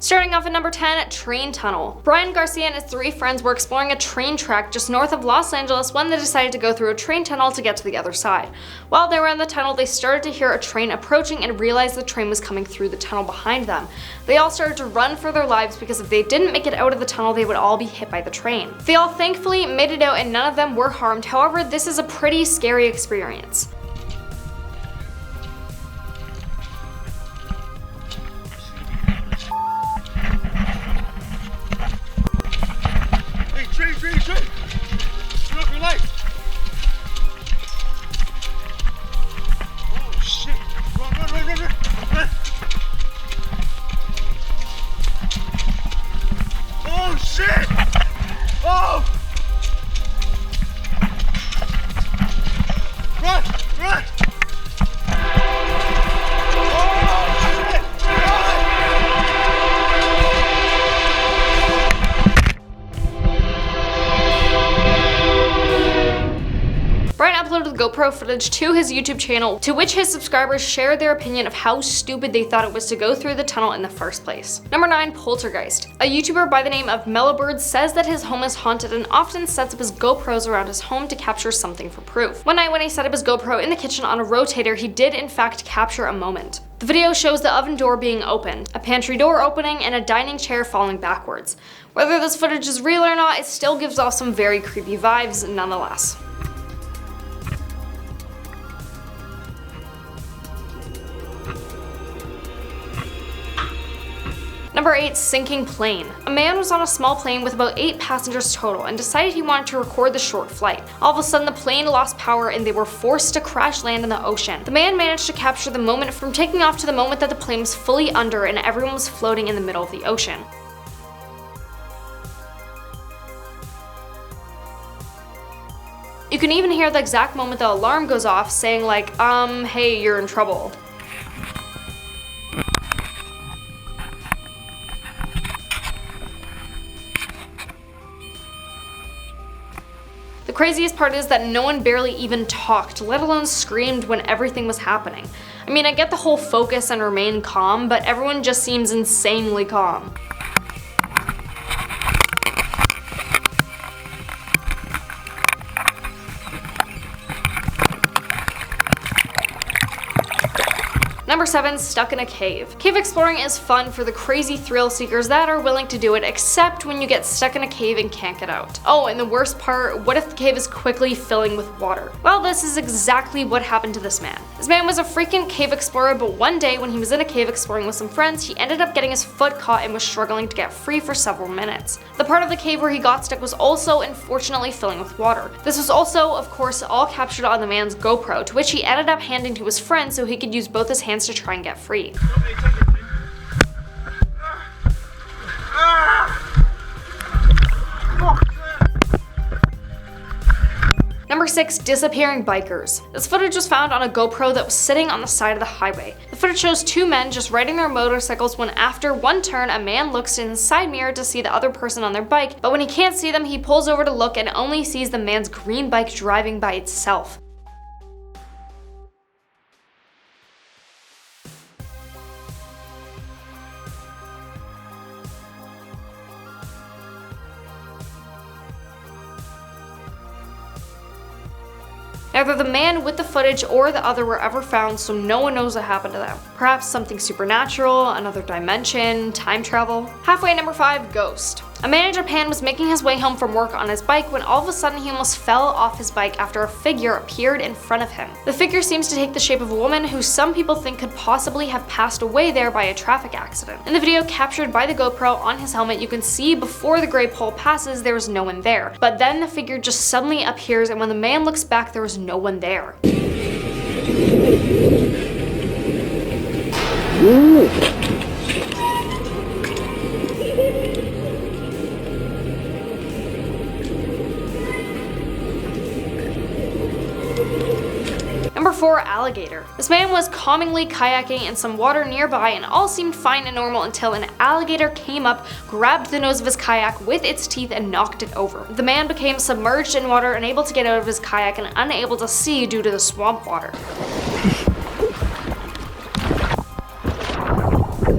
Starting off at number 10, train tunnel. Brian Garcia and his 3 friends were exploring a train track just north of Los Angeles when they decided to go through a train tunnel to get to the other side. While they were in the tunnel, they started to hear a train approaching and realized the train was coming through the tunnel behind them. They all started to run for their lives because if they didn't make it out of the tunnel, they would all be hit by the train. They all thankfully made it out and none of them were harmed. However, this is a pretty scary experience. Train! Turn off your lights! Oh shit! Run! Oh shit! Oh! Run! Oh shit! Brian uploaded the GoPro footage to his YouTube channel, to which his subscribers shared their opinion of how stupid they thought it was to go through the tunnel in the first place. Number 9, poltergeist. A YouTuber by the name of Mellowbird says that his home is haunted and often sets up his GoPros around his home to capture something for proof. One night when he set up his GoPro in the kitchen on a rotator, he did in fact capture a moment. The video shows the oven door being opened, a pantry door opening, and a dining chair falling backwards. Whether this footage is real or not, it still gives off some very creepy vibes nonetheless. Number 8, sinking plane. A man was on a small plane with about 8 passengers total and decided he wanted to record the short flight. All of a sudden the plane lost power and they were forced to crash land in the ocean. The man managed to capture the moment from taking off to the moment that the plane was fully under and everyone was floating in the middle of the ocean. You can even hear the exact moment the alarm goes off saying like, hey, you're in trouble. The craziest part is that no one barely even talked, let alone screamed when everything was happening. I mean, I get the whole focus and remain calm, but everyone just seems insanely calm. Number 7, stuck in a cave. Cave exploring is fun for the crazy thrill seekers that are willing to do it, except when you get stuck in a cave and can't get out. Oh, and the worst part, what if the cave is quickly filling with water? Well, this is exactly what happened to this man. This man was a freaking cave explorer, but one day when he was in a cave exploring with some friends, he ended up getting his foot caught and was struggling to get free for several minutes. The part of the cave where he got stuck was also unfortunately filling with water. This was also, of course, all captured on the man's GoPro, to which he ended up handing to his friend so he could use both his hands to try and get free. Number 6, disappearing bikers. This footage was found on a GoPro that was sitting on the side of the highway. The footage shows 2 men just riding their motorcycles when after one turn, a man looks in his side mirror to see the other person on their bike, but when he can't see them, he pulls over to look and only sees the man's green bike driving by itself. Neither the man with the footage or the other were ever found, so no one knows what happened to them. Perhaps something supernatural, another dimension, time travel. Halfway at number 5, ghost. A man in Japan was making his way home from work on his bike when all of a sudden he almost fell off his bike after a figure appeared in front of him. The figure seems to take the shape of a woman who some people think could possibly have passed away there by a traffic accident. In the video captured by the GoPro on his helmet, you can see before the gray pole passes there was no one there. But then the figure just suddenly appears and when the man looks back there was no one there. Number 4, alligator. This man was calmingly kayaking in some water nearby and all seemed fine and normal until an alligator came up, grabbed the nose of his kayak with its teeth and knocked it over. The man became submerged in water, unable to get out of his kayak and unable to see due to the swamp water.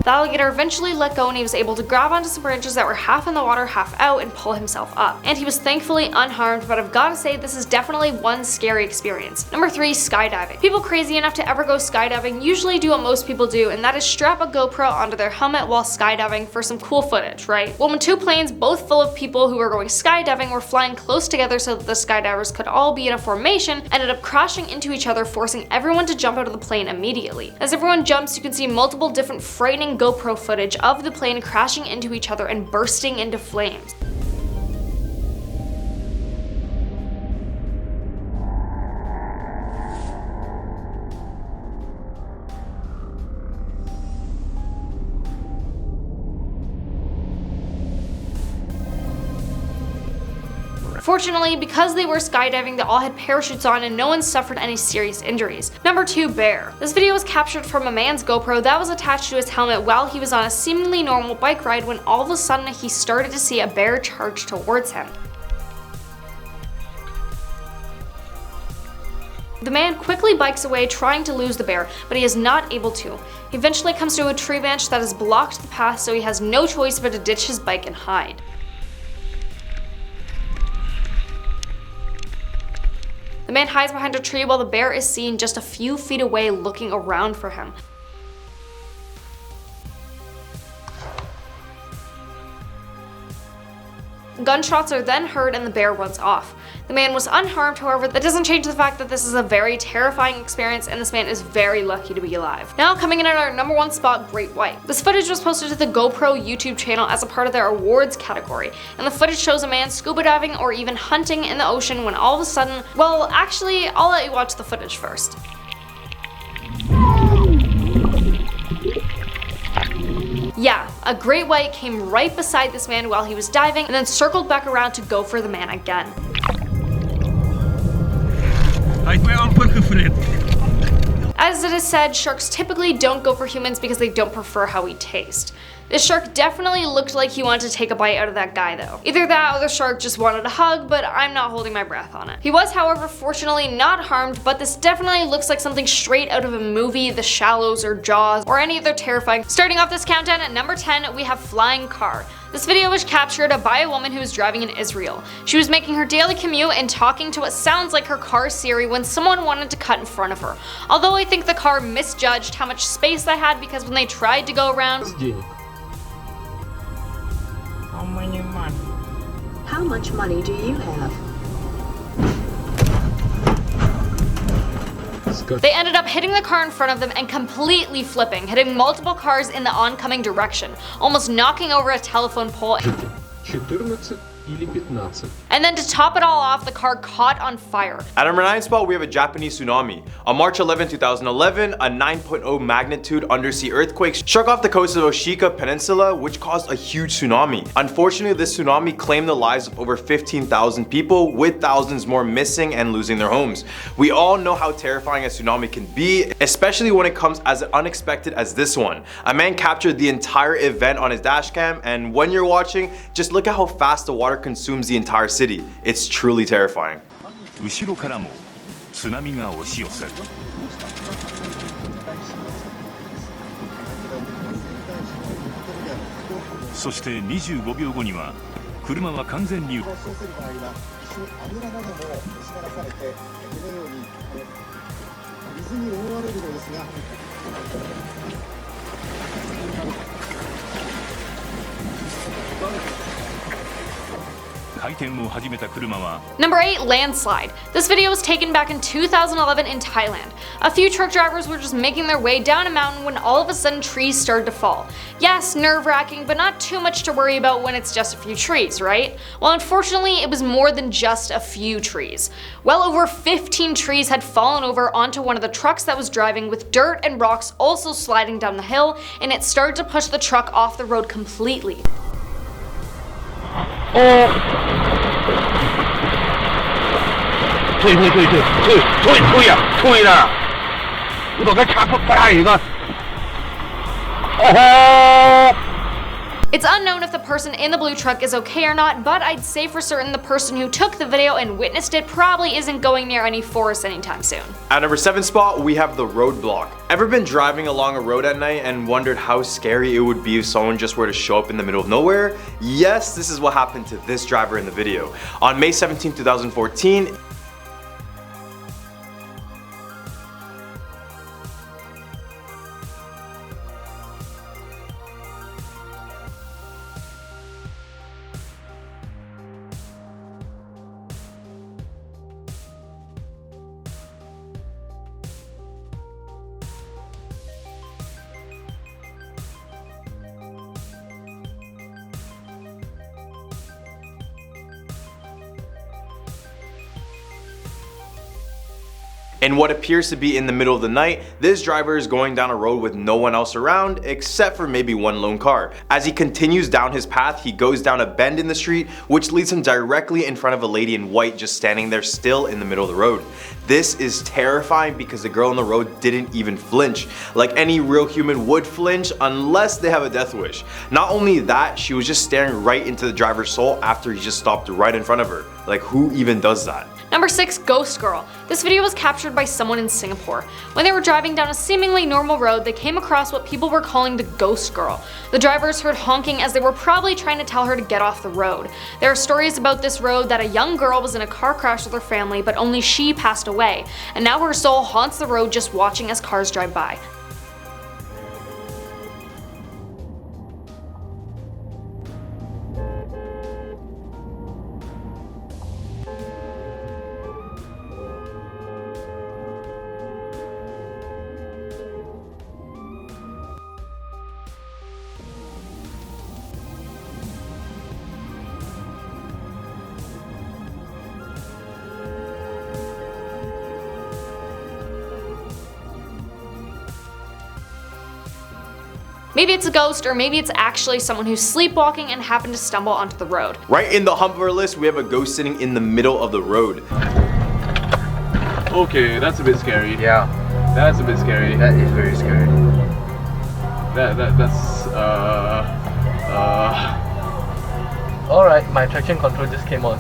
The alligator eventually let go and he was able to grab onto some branches that were half in the water, half out, and pull himself up. And he was thankfully unharmed, but I've gotta say this is definitely one scary experience. Number 3, skydiving. People crazy enough to ever go skydiving usually do what most people do, and that is strap a GoPro onto their helmet while skydiving for some cool footage, right? Well, when 2 planes, both full of people who were going skydiving, were flying close together so that the skydivers could all be in a formation, ended up crashing into each other, forcing everyone to jump out of the plane immediately. As everyone jumps, you can see multiple different frightening GoPro footage of the plane crashing into each other and bursting into flames. Fortunately, because they were skydiving, they all had parachutes on and no one suffered any serious injuries. Number 2, bear. This video was captured from a man's GoPro that was attached to his helmet while he was on a seemingly normal bike ride when all of a sudden he started to see a bear charge towards him. The man quickly bikes away trying to lose the bear, but he is not able to. He eventually comes to a tree branch that has blocked the path, so he has no choice but to ditch his bike and hide. The man hides behind a tree while the bear is seen just a few feet away looking around for him. Gunshots are then heard and the bear runs off. The man was unharmed, however, that doesn't change the fact that this is a very terrifying experience and this man is very lucky to be alive. Now coming in at our number 1 spot, great white. This footage was posted to the GoPro YouTube channel as a part of their awards category, and the footage shows a man scuba diving or even hunting in the ocean when all of a sudden, well, actually, I'll let you watch the footage first. Yeah, a great white came right beside this man while he was diving and then circled back around to go for the man again. As it is said, sharks typically don't go for humans because they don't prefer how we taste. This shark definitely looked like he wanted to take a bite out of that guy though. Either that or the shark just wanted a hug, but I'm not holding my breath on it. He was, however, fortunately not harmed, but this definitely looks like something straight out of a movie, The Shallows or Jaws, or any other terrifying. Starting off this countdown at number 10, we have flying car. This video was captured by a woman who was driving in Israel. She was making her daily commute and talking to what sounds like her car Siri when someone wanted to cut in front of her. Although I think the car misjudged how much space they had because when they tried to go around, How much money do you have? they ended up hitting the car in front of them and completely flipping, hitting multiple cars in the oncoming direction, almost knocking over a telephone pole. 14 или 15. And then to top it all off, the car caught on fire. At number 9 spot, we have a Japanese tsunami. On March 11, 2011, a 9.0 magnitude undersea earthquake struck off the coast of Oshika Peninsula, which caused a huge tsunami. Unfortunately, this tsunami claimed the lives of over 15,000 people, with thousands more missing and losing their homes. We all know how terrifying a tsunami can be, especially when it comes as unexpected as this one. A man captured the entire event on his dashcam, and when you're watching, just look at how fast the water consumes the entire city. It's truly terrifying. 後ろからも津波が押し寄せる。そして25秒後には車は完全に回転を始めた車は Number 8, landslide. This video was taken back in 2011 in Thailand. A few truck drivers were just making their way down a mountain when all of a sudden trees started to fall. Yes, nerve-wracking, but not too much to worry about when it's just a few trees, right? Well, unfortunately, it was more than just a few trees. Well over 15 trees had fallen over onto one of the trucks that was driving, with dirt and rocks also sliding down the hill, and it started to push the truck off the road completely. It's unknown if the person in the blue truck is okay or not, but I'd say for certain the person who took the video and witnessed it probably isn't going near any forest anytime soon. At number 7 spot, we have the roadblock. Ever been driving along a road at night and wondered how scary it would be if someone just were to show up in the middle of nowhere? Yes, this is what happened to this driver in the video. On May 17, 2014, in what appears to be in the middle of the night, this driver is going down a road with no one else around except for maybe one lone car. As he continues down his path, he goes down a bend in the street which leads him directly in front of a lady in white just standing there still in the middle of the road. This is terrifying because the girl on the road didn't even flinch, like any real human would flinch unless they have a death wish. Not only that, she was just staring right into the driver's soul after he just stopped right in front of her. Like, who even does that? Number 6, Ghost Girl. This video was captured by someone in Singapore. When they were driving down a seemingly normal road, they came across what people were calling the Ghost Girl. The drivers heard honking as they were probably trying to tell her to get off the road. There are stories about this road that a young girl was in a car crash with her family, but only she passed away, and now her soul haunts the road just watching as cars drive by. Maybe it's a ghost, or maybe it's actually someone who's sleepwalking and happened to stumble onto the road. Right in the hump of our list, we have a ghost sitting in the middle of the road. Okay, that's a bit scary. Yeah, That's a bit scary. that is very scary. That's Alright, my traction control just came on.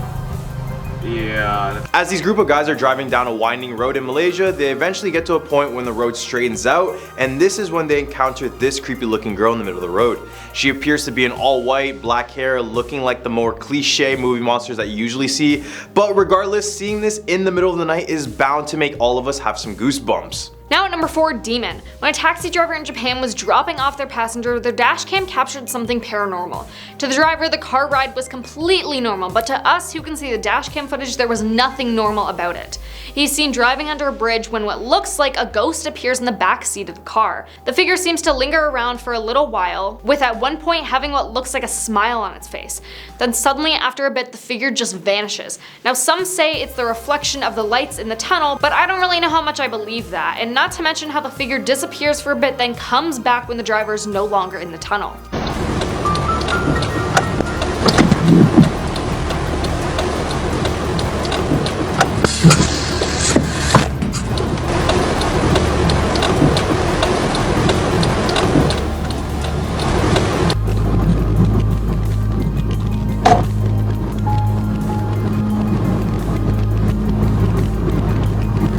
yeah. As these group of guys are driving down a winding road in Malaysia, they eventually get to a point when the road straightens out, and this is when they encounter this creepy looking girl in the middle of the road. She appears to be in all white, black hair, looking like the more cliche movie monsters that you usually see, but regardless, seeing this in the middle of the night is bound to make all of us have some goosebumps. Now at number 4, Demon. When a taxi driver in Japan was dropping off their passenger, their dash cam captured something paranormal. To the driver, the car ride was completely normal, but to us who can see the dash cam footage, there was nothing normal about it. He's seen driving under a bridge when what looks like a ghost appears in the back seat of the car. The figure seems to linger around for a little while, with at one point having what looks like a smile on its face. Then suddenly, after a bit, the figure just vanishes. Now some say it's the reflection of the lights in the tunnel, but I don't really know how much I believe that, and not to mention how the figure disappears for a bit then comes back when the driver is no longer in the tunnel.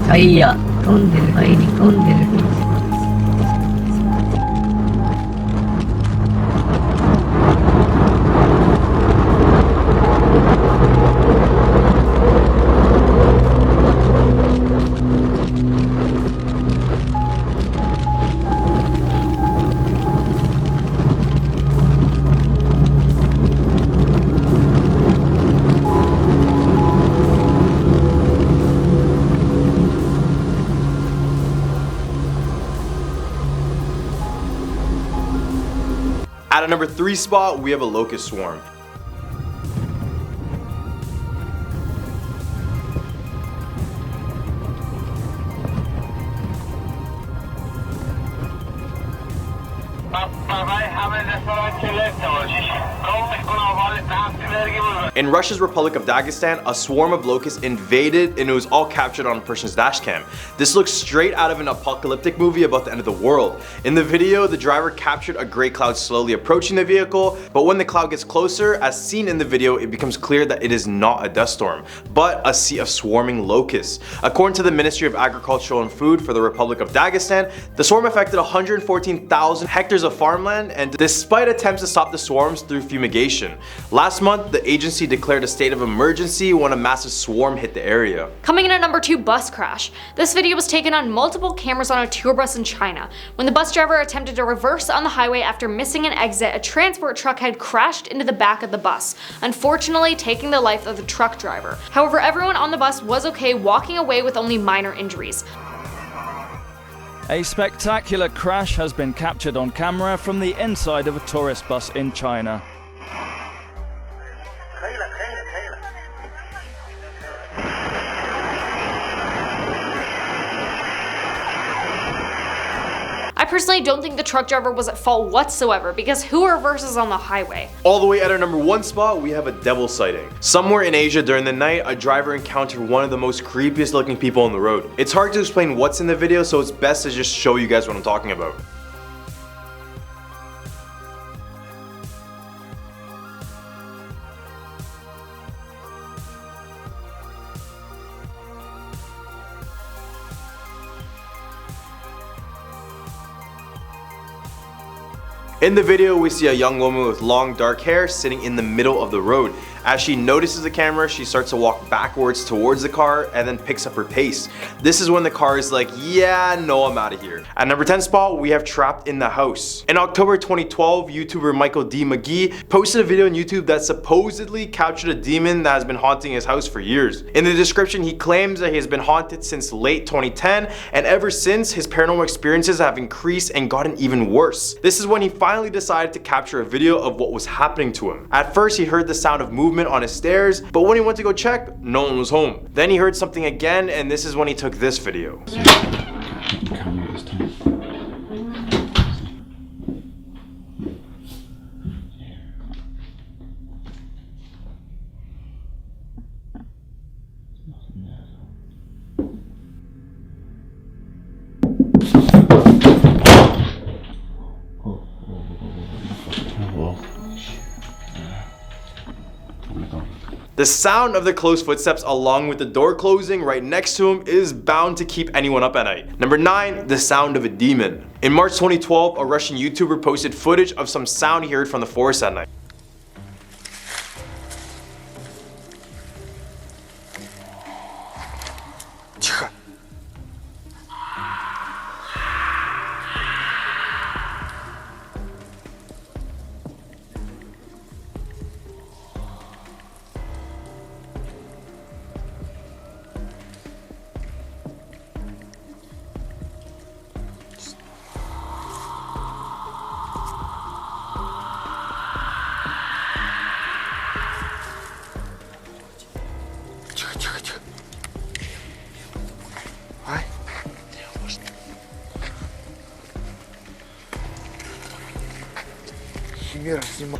Saya 飛んでる前に飛んでる。At a number 3 spot, we have a locust swarm. Pappa, wij hebben het vanuit je lucht, hoor. Kom, ik kon al wel eens achter In Russia's Republic of Dagestan, a swarm of locusts invaded and it was all captured on a person's dashcam. This looks straight out of an apocalyptic movie about the end of the world. In the video, the driver captured a gray cloud slowly approaching the vehicle, but when the cloud gets closer, as seen in the video, it becomes clear that it is not a dust storm, but a sea of swarming locusts. According to the Ministry of Agriculture and Food for the Republic of Dagestan, the swarm affected 114,000 hectares of farmland, and despite attempts to stop the swarms through fumigation. Last month, the agency declared a state of emergency when a massive swarm hit the area. Coming in at number 2, bus crash. This video was taken on multiple cameras on a tour bus in China. When the bus driver attempted to reverse on the highway after missing an exit, a transport truck had crashed into the back of the bus, unfortunately taking the life of the truck driver. However, everyone on the bus was okay, walking away with only minor injuries. A spectacular crash has been captured on camera from the inside of a tourist bus in China. I personally don't think the truck driver was at fault whatsoever, because who reverses on the highway? All the way at our number 1 spot, we have a devil sighting. Somewhere in Asia during the night, a driver encountered one of the most creepiest looking people on the road. It's hard to explain what's in the video, so it's best to just show you guys what I'm talking about. In the video, we see a young woman with long dark hair sitting in the middle of the road. As she notices the camera, she starts to walk backwards towards the car and then picks up her pace. This is when the car is like, yeah, no, I'm out of here. At number 10 spot, we have Trapped in the House. In October 2012, YouTuber Michael D. McGee posted a video on YouTube that supposedly captured a demon that has been haunting his house for years. In the description, he claims that he has been haunted since late 2010, and ever since, his paranormal experiences have increased and gotten even worse. This is when he finally decided to capture a video of what was happening to him. At first, he heard the sound of movement on his stairs, but when he went to go check, no one was home. Then he heard something again, and this is when he took this video. The sound of the closed footsteps along with the door closing right next to him is bound to keep anyone up at night. Number 9, the sound of a demon. In March 2012, a Russian YouTuber posted footage of some sound he heard from the forest at night.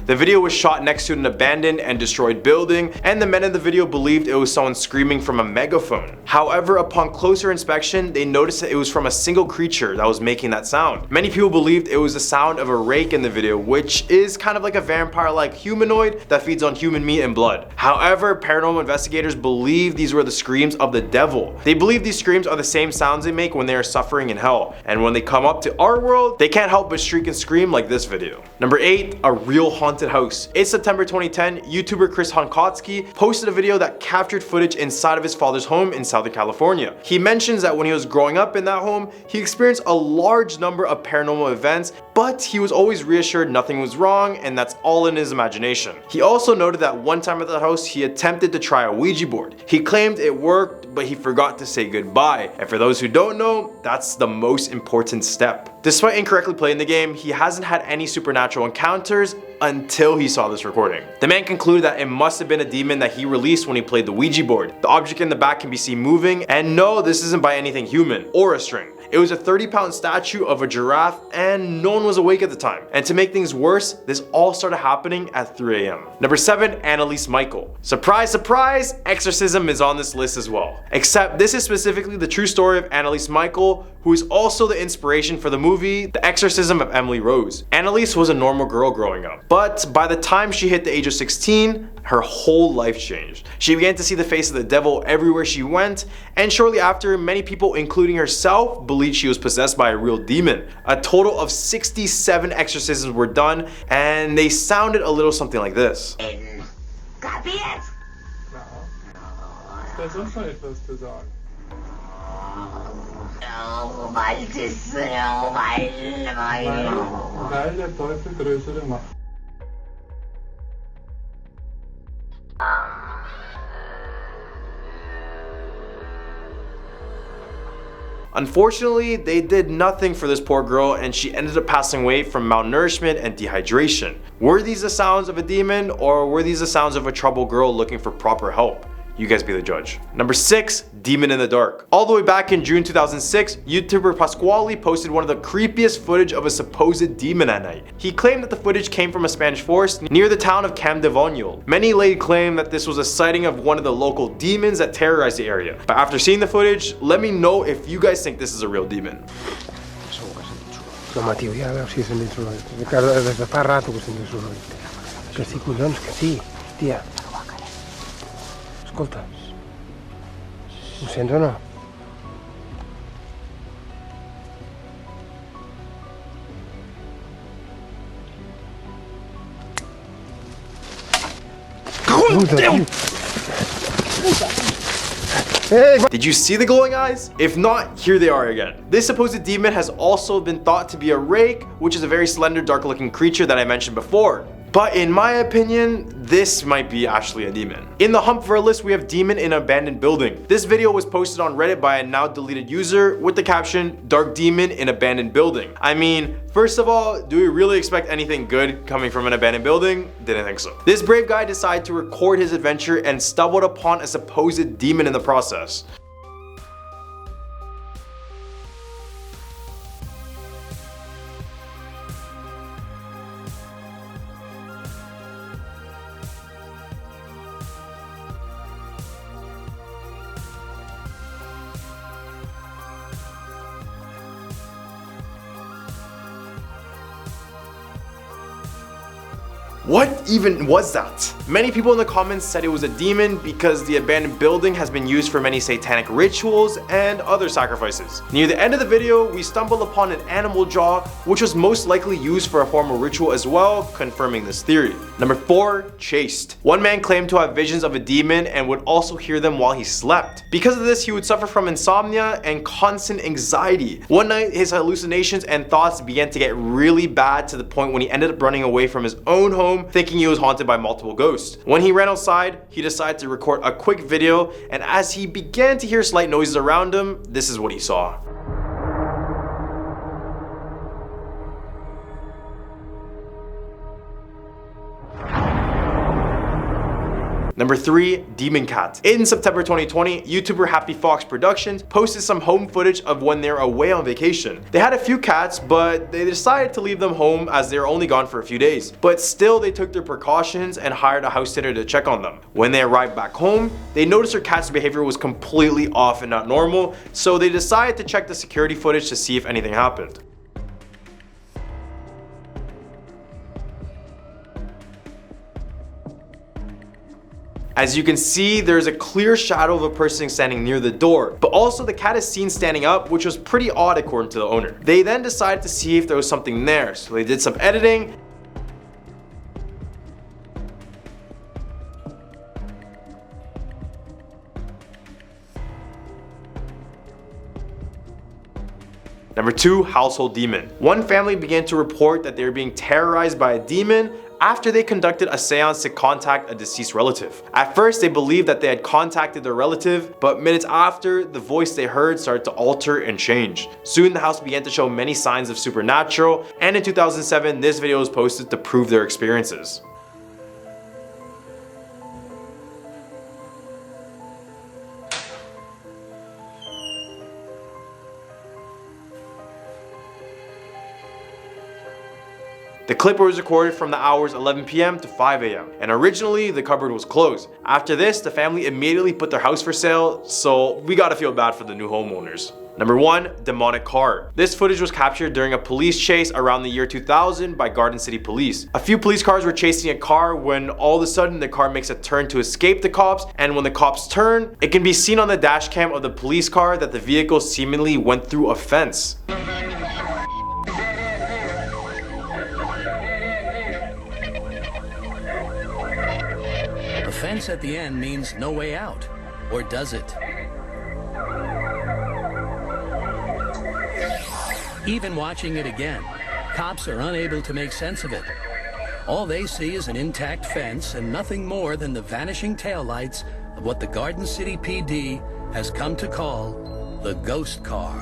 The video was shot next to an abandoned and destroyed building, and the men in the video believed it was someone screaming from a megaphone. However, upon closer inspection, they noticed that it was from a single creature that was making that sound. Many people believed it was the sound of a rake in the video, which is kind of like a vampire-like humanoid that feeds on human meat and blood. However, paranormal investigators believe these were the screams of the devil. They believe these screams are the same sounds they make when they are suffering in hell, and when they come up to our world, they can't help but shriek and scream like this video. Number 8, a real haunted house. In September 2010, YouTuber Chris Honkotsky posted a video that captured footage inside of his father's home in Southern California. He mentions that when he was growing up in that home, he experienced a large number of paranormal events, but he was always reassured nothing was wrong and that's all in his imagination. He also noted that one time at the house, he attempted to try a Ouija board. He claimed it worked, but he forgot to say goodbye. And for those who don't know, that's the most important step. Despite incorrectly playing the game, he hasn't had any supernatural encounters, until he saw this recording. The man concluded that it must have been a demon that he released when he played the Ouija board. The object in the back can be seen moving, and no, this isn't by anything human or a string. It was a 30-pound statue of a giraffe, and no one was awake at the time. And to make things worse, this all started happening at 3 a.m. Number 7, Annalise Michael. Surprise, surprise, exorcism is on this list as well. Except this is specifically the true story of Annalise Michael, who is also the inspiration for the movie The Exorcism of Emily Rose. Annalise was a normal girl growing up, but by the time she hit the age of 16, her whole life changed. She began to see the face of the devil everywhere she went, and shortly after, many people, including herself, believed she was possessed by a real demon. A total of 67 exorcisms were done, and they sounded a little something like this. Unfortunately, they did nothing for this poor girl, and she ended up passing away from malnourishment and dehydration. Were these the sounds of a demon, or were these the sounds of a troubled girl looking for proper help? You guys be the judge. Number 6, Demon in the Dark. All the way back in June 2006, YouTuber Pasquale posted one of the creepiest footage of a supposed demon at night. He claimed that the footage came from a Spanish forest near the town of Campdevonial. Many laid claim that this was a sighting of one of the local demons that terrorized the area. But after seeing the footage, let me know if you guys think this is a real demon. No, Mateo, ja veus si sent insolent. Des de fa rato que sent insolent. Que sí, collons, que sí, hòstia. Escolta, ho sents o no? Did you see the glowing eyes? If not, here they are again. This supposed demon has also been thought to be a rake, which is a very slender, dark looking creature that I mentioned before. But in my opinion, this might be actually a demon. In the hump for a list, we have demon in abandoned building. This video was posted on Reddit by a now deleted user with the caption, "Dark demon in abandoned building." I mean, first of all, do we really expect anything good coming from an abandoned building? Didn't think so. This brave guy decided to record his adventure and stumbled upon a supposed demon in the process. What even was that? Many people in the comments said it was a demon because the abandoned building has been used for many satanic rituals and other sacrifices. Near the end of the video, we stumbled upon an animal jaw, which was most likely used for a formal ritual as well, confirming this theory. Number 4, chased. One man claimed to have visions of a demon and would also hear them while he slept. Because of this, he would suffer from insomnia and constant anxiety. One night, his hallucinations and thoughts began to get really bad to the point when he ended up running away from his own home, thinking he was haunted by multiple ghosts. When he ran outside, he decided to record a quick video, and as he began to hear slight noises around him, this is what he saw. Number 3, Demon Cat. In September 2020, YouTuber Happy Fox Productions posted some home footage of when they're away on vacation. They had a few cats, but they decided to leave them home as they were only gone for a few days. But still, they took their precautions and hired a house sitter to check on them. When they arrived back home, they noticed their cat's behavior was completely off and not normal, so they decided to check the security footage to see if anything happened. As you can see, there's a clear shadow of a person standing near the door, but also the cat is seen standing up, which was pretty odd according to the owner. They then decided to see if there was something there, so they did some editing. Number 2, household demon. One family began to report that they were being terrorized by a demon after they conducted a seance to contact a deceased relative. At first, they believed that they had contacted their relative, but minutes after, the voice they heard started to alter and change. Soon, the house began to show many signs of supernatural, and in 2007, this video was posted to prove their experiences. The clip was recorded from the hours 11 p.m. to 5 a.m. and originally the cupboard was closed. After this, the family immediately put their house for sale, so we gotta feel bad for the new homeowners. Number 1, demonic car. This footage was captured during a police chase around the year 2000 by Garden City Police. A few police cars were chasing a car when all of a sudden the car makes a turn to escape the cops, and when the cops turn, it can be seen on the dash cam of the police car that the vehicle seemingly went through a fence. The fence at the end means no way out, or does it? Even watching it again, cops are unable to make sense of it. All they see is an intact fence and nothing more than the vanishing taillights of what the Garden City PD has come to call the ghost car.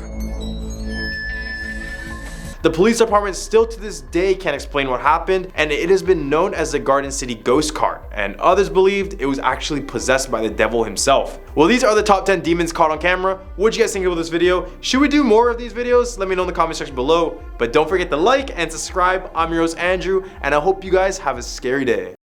The police department still to this day can't explain what happened, and it has been known as the Garden City ghost car, and others believed it was actually possessed by the devil himself. Well, these are the top 10 demons caught on camera. What do you guys think of this video? Should we do more of these videos? Let me know in the comment section below, but don't forget to like and subscribe. I'm your host Andrew, and I hope you guys have a scary day.